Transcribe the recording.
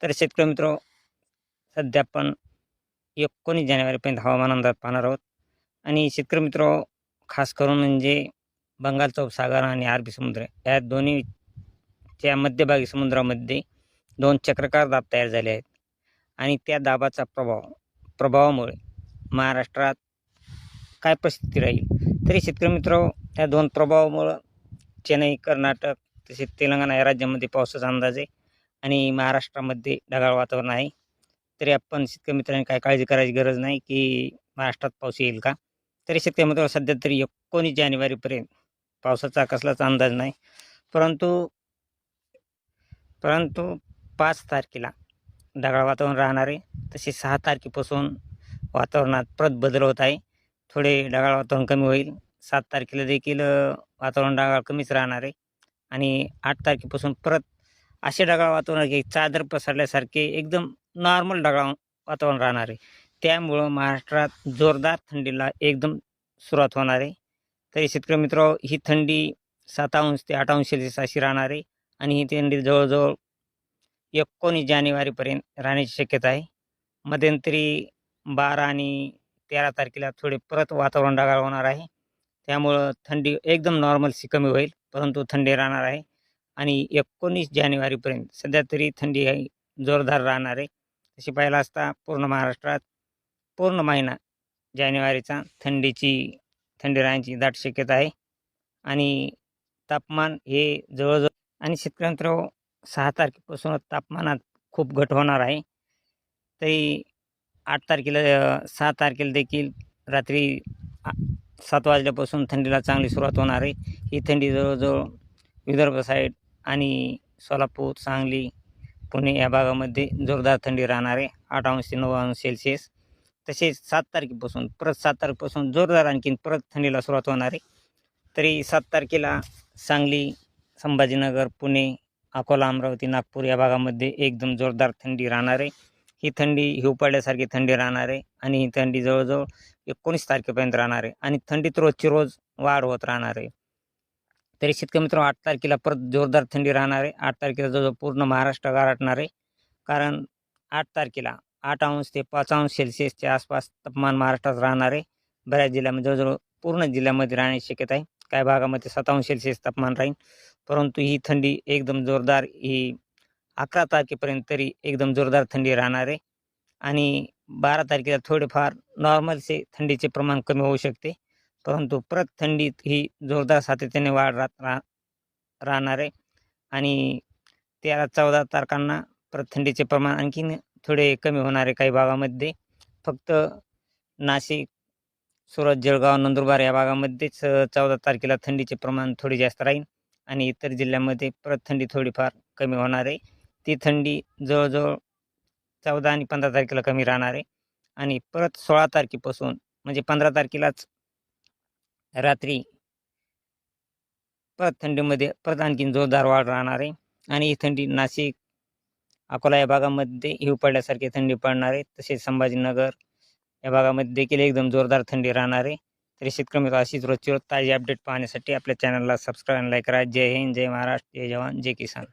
तर शेतकरी मित्र, सध्या आपण 19 जानेवारीपर्यंत हवामान अंदाज पाहणार आहोत. आणि शेतकरी मित्र, खास करून म्हणजे बंगालचा उपसागर आणि अरबी समुद्र या दोन्हीच्या मध्यभागी समुद्रामध्ये 2 चक्राकार दाब तयार झाले आहेत. आणि त्या दाबाचा प्रभावामुळे महाराष्ट्रात काय परिस्थिती राहील? तरी शेतकरी मित्र, त्या 2 प्रभावामुळं चेन्नई, कर्नाटक तसेच तेलंगणा या राज्यामध्ये पावसाचा अंदाज आहे आणि महाराष्ट्रामध्ये ढगाळ वातावरण आहे. तरी आपण शेतकरी मित्रांनी काय काळजी करायची गरज नाही की महाराष्ट्रात पाऊस येईल का? तरी शेतकरी मित्रांनो, सध्या तरी 19 जानेवारीपर्यंत पावसाचा कसलाच अंदाज नाही. परंतु परंतु 5 तारखेला ढगाळ वातावरण राहणार आहे. तसे 6 तारखेपासून वातावरणात परत बदल होत आहे. थोडे ढगाळ वातावरण कमी होईल. 7 तारखेला देखील वातावरण ढगाळ कमीच राहणार आहे. आणि 8 तारखेपासून परत असे ढगाळ वातावरण की चादर पसरल्यासारखे एकदम नॉर्मल ढगाळ वातावरण राहणार आहे. त्यामुळं महाराष्ट्रात जोरदार थंडीला एकदम सुरुवात होणार आहे. तरी शेतकरी मित्र, ही थंडी 7 अंश ते 8 अंश सेल्सिअस अशी राहणार आहे. आणि ही थंडी जवळजवळ 19 जानेवारीपर्यंत राहण्याची शक्यता आहे. मध्यंतरी 12 आणि 13 तारखेला थोडे परत वातावरण ढगाळ होणार आहे. त्यामुळं थंडी एकदम नॉर्मलशी कमी होईल, परंतु थंडी राहणार आहे. आणि 19 जानेवारीपर्यंत सध्या तरी थंडी आहे जोरदार राहणार आहे. तशी पाहिलं असता पूर्ण महाराष्ट्रात पूर्ण महिना जानेवारीचा थंडी राहण्याची दाट शक्यता आहे. आणि तापमान हे जवळजवळ आणि शेतकरी मित्रांनो, 6 तारखेपासूनच तापमानात खूप घट होणार आहे. तरी 6 तारखेला देखील रात्री 7 वाजल्यापासून थंडीला चांगली सुरुवात होणार आहे. ही थंडी जवळजवळ विदर्भ साईड आणि सोलापूर, सांगली, पुणे या भागामध्ये जोरदार थंडी राहणार आहे, 8 अंश ते 9 अंश सेल्सिअस. तसेच 7 तारखेपासून जोरदार आणखीन परत थंडीला सुरुवात होणार आहे. तरी 7 तारखेला सांगली, संभाजीनगर, पुणे, अकोला, अमरावती, नागपूर या भागामध्ये एकदम जोरदार थंडी राहणार आहे. ही थंडी हिवपाळ्यासारखी थंडी राहणार आहे. आणि ही थंडी जवळजवळ 19 तारखेपर्यंत राहणार आहे. आणि थंडीत रोजची रोज वाढ होत राहणार आहे. तरी शेतकरी मित्रांनो, 8 तारखेला परत जोरदार थंडी राहणार आहे. 8 तारखेला जवळजवळ पूर्ण महाराष्ट्र गारठणार आहे. कारण 8 तारखेला 8 अंश ते 5 अंश सेल्सिअसच्या आसपास तापमान महाराष्ट्रात राहणार आहे. बऱ्याच जिल्ह्यामध्ये जवळजवळ पूर्ण जिल्ह्यामध्ये राहण्याची शक्यता आहे. काही भागामध्ये 7 अंश सेल्सिअस तापमान राहील. परंतु ही थंडी एकदम जोरदार 11 तारखेपर्यंत तरी एकदम जोरदार थंडी राहणार आहे. आणि 12 तारखेला थोडेफार नॉर्मलचे थंडीचे प्रमाण कमी होऊ शकते. परंतु परत थंडीत ही जोरदार सातत्याने वाढ राहणार आहे. आणि 13-14 तारखांना परत थंडीचे प्रमाण आणखीन थोडे कमी होणार आहे काही भागामध्ये. फक्त नाशिक, सुरत, जळगाव, नंदुरबार या भागामध्येच 14 तारखेला थंडीचे प्रमाण थोडे जास्त राहील. आणि इतर जिल्ह्यामध्ये परत थंडी थोडीफार कमी होणार आहे. ती थंडी जवळजवळ 14 आणि 15 तारखेला कमी राहणार आहे. आणि परत 16 तारखेपासून म्हणजे 15 तारखेलाच रात्री परत थंडीमध्ये परत आणखीन जोरदार वाढ राहणार आहे. आणि ही थंडी नाशिक, अकोला या भागामध्ये हिवपाळ्यासारखी थंडी पडणार आहे. तसेच संभाजीनगर या भागामध्ये देखील एकदम जोरदार थंडी राहणार आहे. तरी शेतकरी मित्र, अशीच रोजची रोज ताजी अपडेट पाहण्यासाठी आपल्या चॅनलला सबस्क्राईब आणि लाईक करा. जय हिंद, जय महाराष्ट्र, जय जवान, जय किसान.